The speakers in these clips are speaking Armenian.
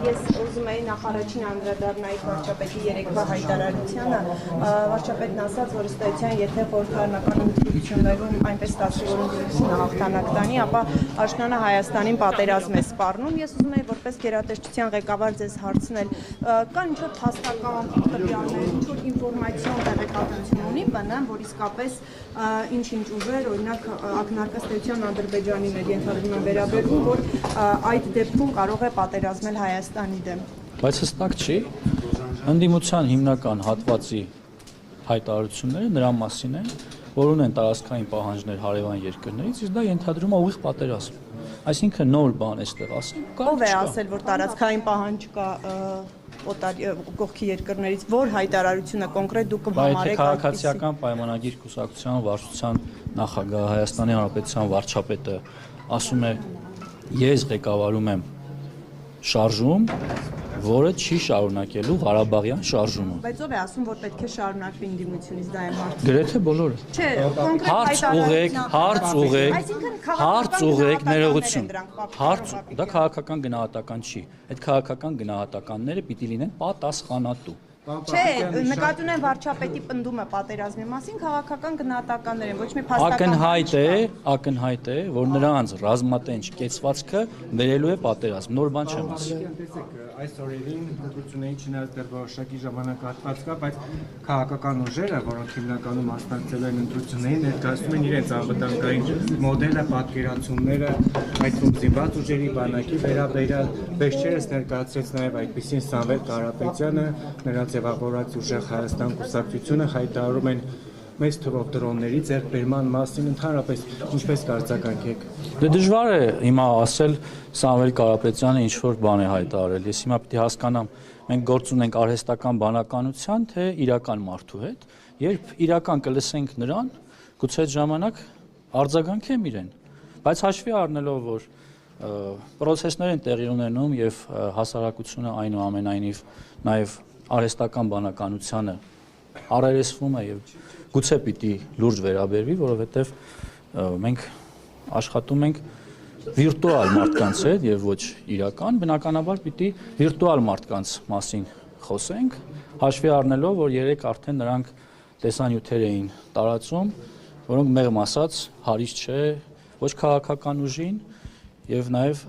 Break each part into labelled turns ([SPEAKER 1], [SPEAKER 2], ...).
[SPEAKER 1] Ես ուզում էի նախ առաջին անդրադառնալ վարչապետի երեկվա հայտարարությանը, վարչապետն ասաց, որ ըստ էության, եթե խորհրդարանական ընտրություններում այնպես ստացվի, որ ընտրությունը հաղթանակ տանի, ապա աշնանը Հայաստանին պատերազմ է սպառնում։ Ես ուզում էի որպես գերատեսչության ղեկավար ձեզ հարցնել, կան ինչ-որ փաստական տվյալներ, ինչ-որ ինֆորմացիոն տեղեկատվություն ունի ԲՆ-ն, որ իսկապես ինչ-ինչ ուժեր, օրինակ ակնարկած ստեյցիան Ադրբեջանին ենթադրում են վերաբերվում, որ այդ դեպքում կարող է պատերազմել Հայաստանի դեմ։
[SPEAKER 2] Բայց հստակ չի, ընդդիմության հիմնական հատվածի հայտարարությունները նրա մասին են, որ ունեն տարածքային պահանջներ հարևան երկրներից, իսկ դա ենթադրում է ուղիղ պատերազմ։ Այսինքն նոր բան էստեղ ասել,
[SPEAKER 1] ով է ասել, որ տարածքային պահանջ կա կողքի երկրներից, որ հայտարարությունը կոնկրետ դուք
[SPEAKER 2] կհամարեք այդպիսի։ Բայց քաղաքացիական պայմանագիր կուսակցության վարչության նախագահ Հայաստանի Հանրապետության վարչապետը ասում է, ես ղեկավարում եմ շարժում, որը չի շարունակելու Ղարաբաղյան շարժումը։
[SPEAKER 1] Բայց ով է ասում, որ պետք է շարունակվի ընդդիմությունից դա եմ հարցը։
[SPEAKER 2] Գրեթե բոլորը։
[SPEAKER 1] Չէ, կոնկրետ
[SPEAKER 2] հարց ուղղեք, ներողություն։ Դա քաղաքական գնահատական չի։ Այդ քաղաքական գնահատականները պիտի լինեն պատասխանատու։
[SPEAKER 1] Չէ, նկատի ունեն վարչապետի պնդումը պատերազմի մասին, քաղաքական գնահատականներ են, ոչ մի փաստական։
[SPEAKER 2] Ակնհայտ է, որ նրանց ռազմատենչ կեցվածքը վերելու է պատերազմ, նոր բան չեմ ասում։
[SPEAKER 3] Այս օրերին ընտրությունների չնայած դեռ որոշակի ժամանակահատված կա, բայց քաղաքական ուժերը, որոնք հիմնականում մասնակցել են ընտրություններին, ներկայացնում են իրենց անվտանգային մոդելը, պատկերացումները, այդ թվում զինված ուժերի բանակի վերաբերյալ, վերջերս ներկայացրեց նաև այդպիսին Սամվել Կարապետյանը, նրա ձևավորած ուժեղ Հայաստան կուսակցությունը հայտարարում են մեծ թվով դրոնների ձեռքբերման մասին, ընդհանրապես ինչպես կարծականք եք։
[SPEAKER 2] Դե դժվար է հիմա ասել Սամվել Կարապետյանը ինչ որ բան է հայտարարել։ Ես հիմա պիտի հասկանամ, մենք գործ ունենք արհեստական բանականության, թե իրական մարդու հետ, երբ իրական կլսենք նրան, գուցե այդ ժամանակ արձագանքեմ իրեն։ Բայց հաշվի առնելով, որ պրոցեսներ են տեղի ունենում եւ հասարակությունը այնուամենայնիվ նաեւ արհեստական բանականությանը առերեսվում է եւ գուցե պիտի լուրջ վերաբերվի, որովհետեւ մենք աշխատում ենք վիրտուալ մարդկանց հետ եւ ոչ իրական, բնականաբար պիտի վիրտուալ մարդկանց մասին խոսենք, հաշվի առնելով, որ երեք արդեն նրանք տեսանյութեր էին տարածում, որոնք մեղմ ասած հարից չէ ոչ քաղաքական ուժին եւ նաեւ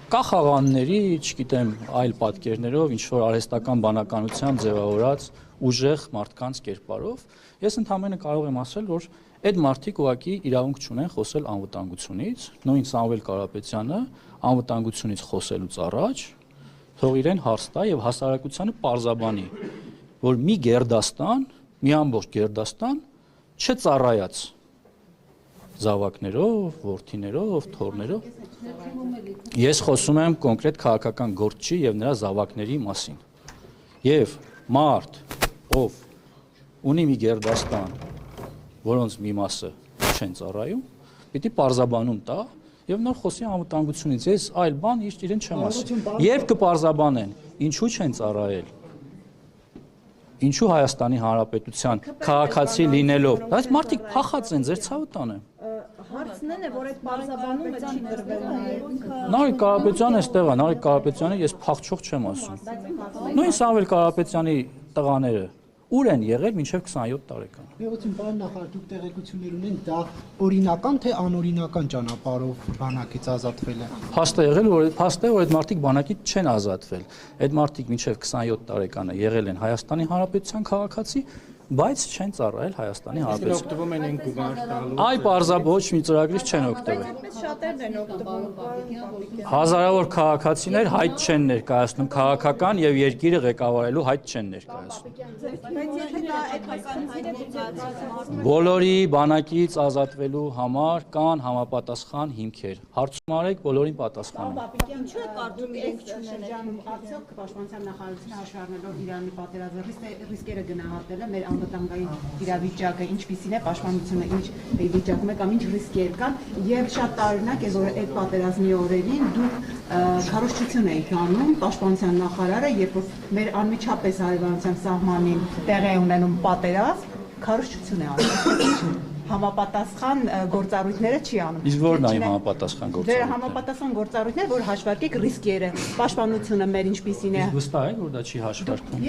[SPEAKER 2] կախաղանների, չգիտեմ, այլ պատկերներով, ինչ որ արհեստական բանականությամբ ձևավորած ուժեղ մարդկանց կերպարով, ես ընդհանրապես կարող եմ ասել, որ այդ մարդիկ ուղղակի իրավունք չունեն խոսել անվտանգությունից, նույն Սամվել Կարապետյանը անվտանգությունից խոսելուց առաջ թող իրեն հարց տա եւ հասարակությանը պարզաբանի, որ մի գերդաստան, մի ամբողջ գերդաստան չծառայած զավակներով, որդիներով, թոռներով։ Ես խոսում եմ կոնկրետ քաղաքական գործչի եւ նրա զավակների մասին։ Եվ մարդ, ով ունի մի գերդաստան, որոնց մի մասը չեն ծառայում, պիտի պարզաբանում տա եւ նոր խոսի անվտանգությունից։ Ես այլ բան իրեն չեմ ասում։ Երբ կպարզաբանեն, ինչու չեն ծառայել, ինչու Հայաստանի Հանրապետության քաղաքացի լինելով, բայց մարդիկ փախած են, ձեր ցավը տանեմ։
[SPEAKER 1] Հարցն է, որ այդ բարձաբանումը չի դրվել։
[SPEAKER 2] Նարեկ Կարապետյանը էստեղ է, Նարեկ Կարապետյանը ես փախչող չեմ ասում։ Նույն Սամվել Կարապետյանի տղաները ուր են եղել մինչև 27 տարեկան։
[SPEAKER 4] Միություն բան նախարար դուք տեղեկություն ունեն, դա օրինական թե անօրինական ճանապարհով բանակից ազատվել է։
[SPEAKER 2] Փաստ է եղել, որ այդ մարդիկ բանակից չեն ազատվել։ Այդ մարդիկ մինչև 27 տարեկանը եղել են Հայաստանի Հանրապետության քաղաքացի, բայց չեն ծառայել Հայաստանի Հանրապետության։
[SPEAKER 3] Օգտվում են այն գումար տալու։
[SPEAKER 2] Այ պարզաբար ոչ մի ծրագրից չեն օգտվել։
[SPEAKER 1] Շատերն են օգտվում։
[SPEAKER 2] Հազարավոր քաղաքացիներ հայտ չեն ներկայացնում, քաղաքական եւ երկիրը ղեկավարելու հայտ չեն ներկայացնում։ Բոլորի բանակից ազատվելու համար կան համապատասխան հիմքեր։ Հարցում արեք, բոլորին պատասխանում։
[SPEAKER 1] Ինչու է կարծում եք
[SPEAKER 5] շրջանում արդյոք պաշտպանության նախարարությունը հաշվի առնելով Իրանի պատերազմի ռիսկերը գնահատել է մեր անվտանգային իրավիճակը, ինչպիսին է պաշտպանությունը, ինչ վիճակում է կամ ինչ ռիսկեր կան, եւ շատ տարօրինակ է, որ այդ պատերազմի օրերին դուք քարոզչություն եք անում պաշտպանության նախարարը, երբ որ մեր անմիջապես հարևանության սահմանին տեղի է ունենում պատերազմ, քարոզչություն է անում։ համապատասխան գործառույթները չի անում։
[SPEAKER 2] Իսկ որն է իմ համապատասխան
[SPEAKER 5] Դե
[SPEAKER 2] գործառույթը։
[SPEAKER 5] համապատասխան գործառույթներ, որ հաշվարկեք ռիսկերը, պաշտպանությունը մեր ինչպիսին է։
[SPEAKER 2] Իսկ վստահ եք, որ դա չի հաշվարկվում։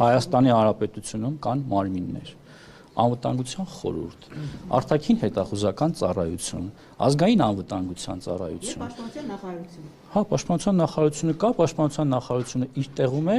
[SPEAKER 2] Հայաստանի Հանրապետությունում կան մարմիններ։ Անվտանգության խորհուրդ, արտաքին հետախուզական ծառայություն, ազգային անվտանգության ծառայություն։
[SPEAKER 5] Պաշտպանության նախարարություն։
[SPEAKER 2] Հա, պաշտպանության նախարարությունը կա, պաշտպանության նախարարությունը իր տեղում է,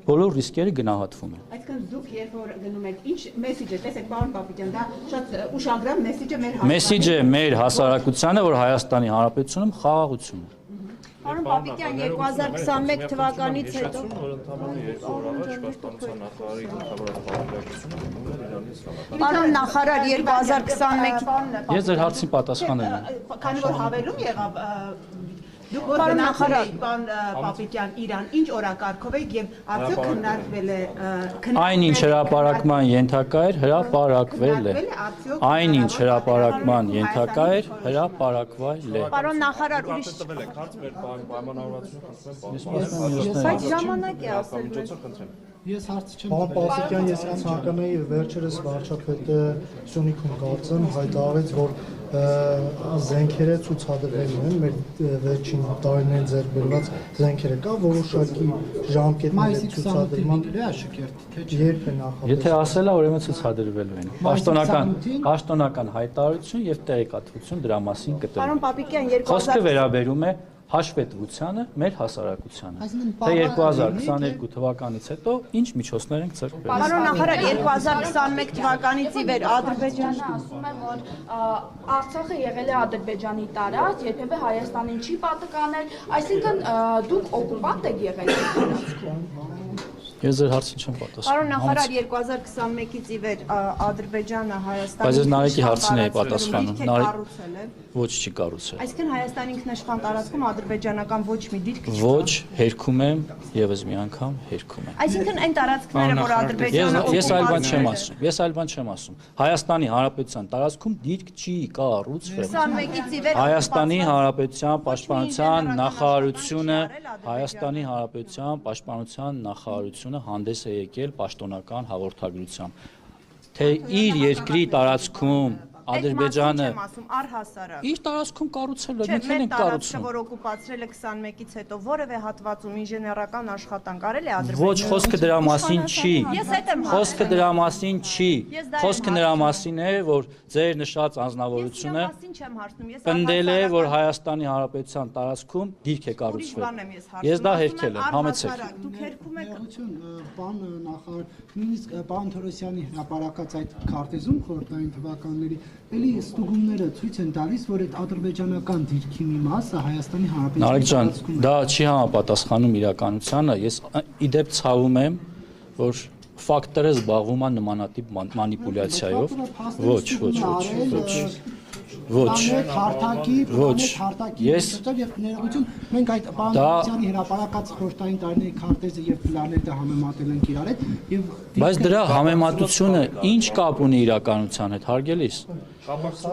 [SPEAKER 2] բոլոր ռիսկերը գնահատվում են։
[SPEAKER 5] Այսինքն դուք երբ որ գնում եք, ինչ մեսեջ է, տեսեք, պարոն Պապիկյան, դա շատ ուշագրավ մեսեջ է մեր
[SPEAKER 2] Մեսեջը մեր հասարակությանը, որ Հայաստանի Հանրապետությունում խաղաղություն է։
[SPEAKER 1] Պարոն Պապիկյան, 2021 թվականից հետո Պարոն նախարար 2021
[SPEAKER 2] Ես ձեր հարցին պատասխանել եմ։
[SPEAKER 5] Քանի որ հավելում եղավ դուք որ
[SPEAKER 1] Պարոն
[SPEAKER 5] գնացել
[SPEAKER 1] նախարար,
[SPEAKER 5] եք պարոն Պապիկյան Իրան, ինչ օրակարգով եք եւ արդյոք քննարկվել է
[SPEAKER 2] Այնինչ հրապարակման ենթակա էր, հրապարակվել է։ Այնինչ հրապարակման ենթակա էր, հրապարակվել է։
[SPEAKER 1] Պարոն նախարար ուրիշ Բայց ժամանակ է ասել մեզ
[SPEAKER 4] Ես հարց չեմ
[SPEAKER 6] Պարոն Պասիկյան, ես ցանկանայի վերջերս վարչապետը Սյունիքում կարծեմ հայտարարեց, որ զենքերը ցուցադրվելու են, մեր վերջին տարիներին ձեռք բերված զենքերը կա, որոշակի ժամկետներ ցուցադրման երբ է նախապես։
[SPEAKER 2] Եթե ասելա, ուրեմն ցուցադրվելու են։ Պաշտոնական հայտարարություն եւ տեղեկատվություն դրա մասին կտրվի։
[SPEAKER 1] Պարոն Պապիկյան
[SPEAKER 2] Խոսքը վերաբերում է հաշվետվությանը մեր հասարակությանը։ Թե 2022 թվականից հետո ինչ միջոցներ ենք ձեռք բերել։
[SPEAKER 1] Պարոն նախարար 2021 թվականից ի վեր Ադրբեջանը
[SPEAKER 7] ասում է, որ Արցախը եղել է Ադրբեջանի տարած, երբևէ Հայաստանին չի պատկանել, այսինքն դուք օկուպանտ եք եղել այդ տարածքում։
[SPEAKER 2] Ես ձեր հարցին չեմ պատասխանում։
[SPEAKER 1] Պարոն նախարար 2021-ից ի վեր Ադրբեջանը Հայաստանի
[SPEAKER 2] Բայց ես Նարեկի հարցին էի պատասխանում։
[SPEAKER 1] կառուցել է։
[SPEAKER 2] Ոչ չի կառուցել։
[SPEAKER 1] Այսինքն Հայաստանի ինքնաշխան տարածքում ադրբեջանական ոչ մի դիրք չի։
[SPEAKER 2] Ոչ, հերքում եմ, եւս մի անգամ հերքում եմ։
[SPEAKER 1] Այսինքն այն տարածքները, որ Ադրբեջանը
[SPEAKER 2] Ես այլ բան չեմ ասում։ Ես այլ բան չեմ ասում։ Հայաստանի Հանրապետության տարածքում դիրք չի կառուցվել։
[SPEAKER 1] 21-ից ի վեր
[SPEAKER 2] Հայաստանի Հանրապետության Պաշտպանության նախարարությունը Հայաստանի Հանրապետության Պաշտպանության նախարարությունը հանդես է եկել պաշտոնական հաղորդագրությամբ, թե իր երկրի տարածքում Ադրբեջանը
[SPEAKER 1] առհասարակ
[SPEAKER 2] իր տարածքում կառուցել է,
[SPEAKER 1] Չէ,
[SPEAKER 2] մենք
[SPEAKER 1] մեր
[SPEAKER 2] ենք
[SPEAKER 1] տարածքը,
[SPEAKER 2] կառուցում։
[SPEAKER 1] որ օկուպացրել է 21-ից հետո, որևէ հատվածում ինժեներական աշխատանք արել է Ադրբեջանը։
[SPEAKER 2] Ոչ, խոսքը դրա մասին չի։
[SPEAKER 1] Ես այդ եմ
[SPEAKER 2] Խոսքը դրա մասին չի։
[SPEAKER 1] Ես դա եմ
[SPEAKER 2] Խոսքը նրա մասին է, որ ձեր նշած անձնավորությունը
[SPEAKER 1] չեմ հարցնում, ես
[SPEAKER 2] պնդել է, որ Հայաստանի Հանրապետության տարածքում դիրք է կառուցվել։ Ես դա հերքել եմ, համեցեք։
[SPEAKER 1] Դուք հերքում եք
[SPEAKER 4] Պարոն նախարար, նույնիսկ պարոն Թորոսյանի հրապարակած այդ քարտեզում խորհրդային թվականների էլի ստուգումները ցույց են տալիս, որ այդ ադրբեջանական դիրքի մի մասը Հայաստանի
[SPEAKER 2] Նարեկ ջան,
[SPEAKER 4] Հանրապետության
[SPEAKER 2] դա չի համապատասխանում իրականությանը։ Ես իդեպ ցավում եմ, որ ֆակտորը զբաղվում է նմանատիպ մանիպուլյացիայով։ Ոչ։ Ես
[SPEAKER 4] եւ ներողություն, մենք այդ պարոն Թորոսյանի հրապարակած խորհրդային տարիների քարտեզը եւ պլանետը համեմատել ենք իրար հետ եւ
[SPEAKER 2] Բայց դրա համեմատությունը ինչ կապ ունի իրականության հետ, հարգելիս։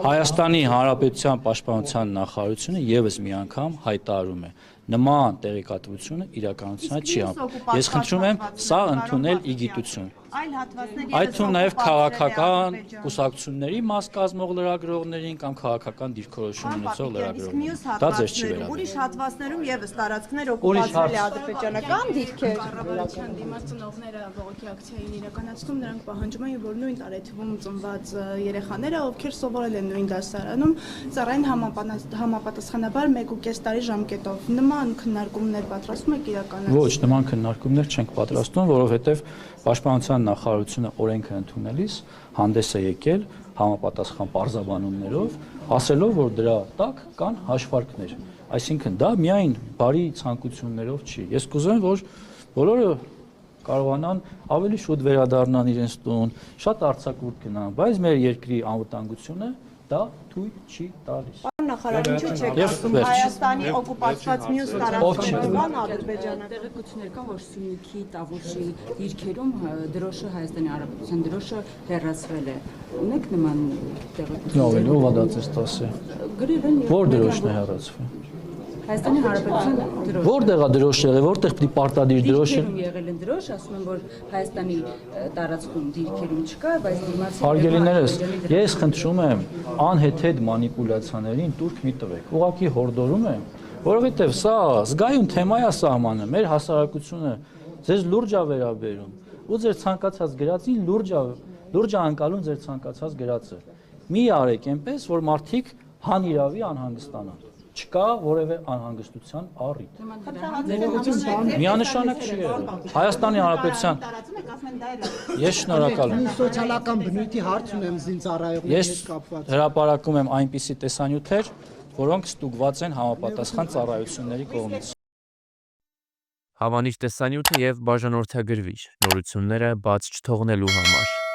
[SPEAKER 2] Հայաստանի Հանրապետության Պաշտպանության նախարարությունը եւս մի անգամ հայտարարում է նման տեղեկատվությունը իրականությունը չի անում։ Ես խնդրում եմ սա ընդունել ի գիտություն։
[SPEAKER 1] այլ հատվածներ
[SPEAKER 2] Այդ թվում նաև քաղաքական կուսակցությունների մաս կազմող լրագրողներին կամ քաղաքական դիրքորոշում ունեցող լրագրողներին։ Դա ձեզ չի վերաբերում։
[SPEAKER 1] Ուրիշ հատվածներում եւս տարածքներ օկուպացրել է ադրբեջանական դիրքեր։
[SPEAKER 8] Ռադիկալ դիմաց ծնողները բողոքի ակցիային իրականացնում, նրանք պահանջում են, որ նույն տարեթվում ծնված երեխաները, ովքեր սովորել են նույն դասարանում, ծառային համապատասխանաբար 1.5 տարի ժամկետով նման քննարկումներ պատրաստում եք իրականացնել։
[SPEAKER 2] Ոչ, նման քննարկումներ չենք պատրաստում, որովհետև Պաշտպանության նախարարությունը օրենքը ընդունելիս հանդես է եկել համապատասխան պարզաբանումներով, ասելով, որ դրա տակ կան հաշվարկներ։ Այսինքն դա միայն բարի ցանկություններով չի։ Ես կուզեմ, որ բոլորը կարողանան ավելի շուտ վերադառնան իրենց տուն, շատ արձակուրդ գնան, բայց մեր երկրի անվտանգությունը դա թույլ չի տալիս։
[SPEAKER 1] Պարոն նախարար, ինչու չեք
[SPEAKER 2] Եվ
[SPEAKER 1] ասում
[SPEAKER 2] վերջ։
[SPEAKER 1] Հայաստանի օկուպացված մյուս տարածքներում կան ադրբեջանական
[SPEAKER 9] Տեղեկություններ կան, որ Սյունիքի, Տավուշի դիրքերում դրոշը Հայաստանի Հանրապետության դրոշը հեռացվել է։ Ունեք նման տեղեկություններ։
[SPEAKER 2] Ավելի ով դա ցես տասը։
[SPEAKER 9] Գրել են
[SPEAKER 2] Որ դրոշն է հեռացվել։
[SPEAKER 9] Հայաստանի Հանրապետության դրոշ։
[SPEAKER 2] Որտեղ է դրոշ եղել, որտեղ պիտի պարտադիր դրոշ է։
[SPEAKER 9] Դիրքերում եղել են դրոշ, ասում են, որ Հայաստանի տարածքում դիրքերում չկա, բայց դիմացի
[SPEAKER 2] Հարգելիներս, ես խնդրում եմ անհեթեթ մանիպուլյացիաներին տուրք մի տվեք։ Ուղղակի հորդորում եմ, որովհետև սա զգայուն թեմա է սահմանը, մեր հասարակությունը ձեզ լուրջ է վերաբերում ու ձեր ցանկացած գրածին լուրջ է անցալում ձեր ցանկացած գրածը։ Մի արեք այնպես, որ մարդիկ հանիրավի անհանգստանան։ Չկա որևէ անհանգստության առիթ։ Միանշանակ չի եղել։ Հայաստանի Հանրապետության Ես շնորհակալ եմ։
[SPEAKER 4] Սոցիալական բնույթի հարց ունեմ զինծառայողների
[SPEAKER 2] Ես
[SPEAKER 4] հետ կապված։
[SPEAKER 2] հրապարակում եմ այնպիսի տեսանյութեր, որոնք ստուգված են համապատասխան ծառայությունների կողմից։
[SPEAKER 10] Հավանիր տեսանյութը եւ բաժանորդագրվիր նորությունները բաց չթողնելու համար։